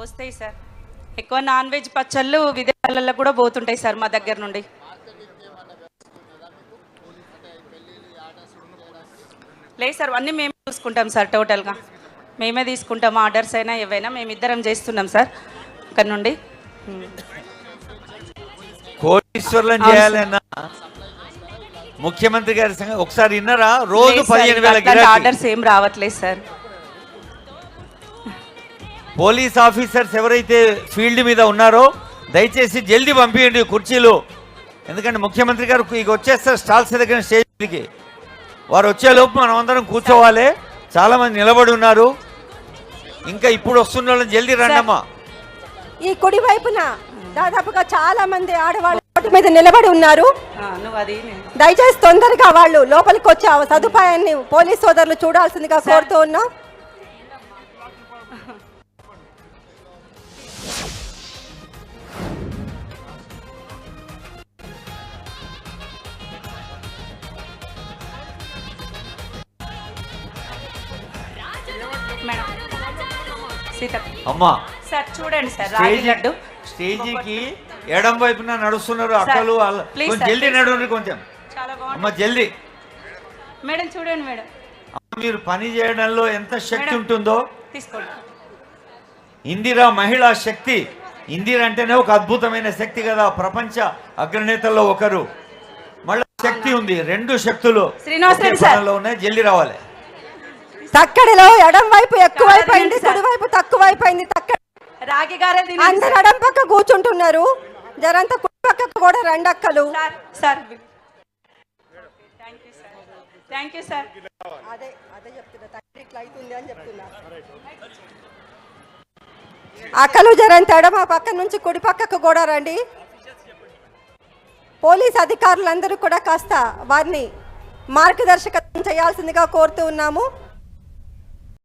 వస్తాయి సార్. ఎక్కువ non veg పచ్చళ్ళు విదేశాలలో కూడా పోతుంటాయి సార్ మా దగ్గర నుండి. లేదు సార్, అన్నీ మేమే చూసుకుంటాం సార్. టోటల్గా మేమే తీసుకుంటాం. ఆర్డర్స్ అయినా ఏవైనా మేమిద్దరం చేస్తున్నాం సార్ ఇక్కడ నుండి. కోటీశ్వర్లను చేయాలన్నా ముఖ్యమంత్రి గారి సంగతి ఒకసారి విన్నారా? రోజు 15,000 ఆర్డర్స్ ఏం రావట్లేదు సార్. పోలీస్ ఆఫీసర్స్ ఎవరైతే ఫీల్డ్ మీద ఉన్నారో దయచేసి జల్దీ పంపించండి కుర్చీలు. ఎందుకంటే ముఖ్యమంత్రి గారు ఇక వచ్చేస్తారు స్టాల్స్ దగ్గర స్టేజ్ మీదకి. వారు వచ్చేలోపు మనం అందరం కూర్చోవాలి. చాలా మంది నిలబడి ఉన్నారు. ఇంకా ఇప్పుడు వస్తున్న వాళ్ళని జల్దీ రండమ్మా. ఈ కుడి వైపున దాదాపుగా చాలా మంది ఆడవాళ్ళు రోడ్డు మీద నిలబడి ఉన్నారు. దయచేసి తొందరగా వాళ్ళు లోపలికి వచ్చే సదుపాయాన్ని పోలీస్ సోదరులు చూడాల్సిందిగా కోరుతూ ఉన్నాం. అమ్మా సార్ చూడండి సార్, స్టేజీకి ఎడం వైపున నడుస్తున్నారు అక్కలు. జల్దీ నడవండి కొంచెం. అమ్మా జల్దీ మేడం చూడండి మేడం. మీరు పని చేయడంలో ఎంత శక్తి ఉంటుందో తీసుకోండి. ఇందిరా మహిళా శక్తి. ఇందిరా అంటేనే ఒక అద్భుతమైన శక్తి కదా, ప్రపంచ అగ్రనేతల్లో ఒకరు. మళ్ళీ శక్తి ఉంది, రెండు శక్తులు ఉన్నాయి. జల్దీ రావాలి. తక్కడిలో ఎడం వైపు ఎక్కువైపోయింది, కుడి వైపు తక్కువైపోయింది. రాగి గారే అందరు ఎడం పక్క కూర్చుంటున్నారు. జరంతా కుడి పక్కకు కూడా రెండు అక్కలు. అక్కలు జరంత ఎడమ పక్క నుంచి కుడి పక్కకు కూడా రండి. పోలీస్ అధికారులందరూ కూడా కాస్త వారిని మార్గదర్శకత్వం చేయాల్సిందిగా కోరుతూ ఉన్నాము.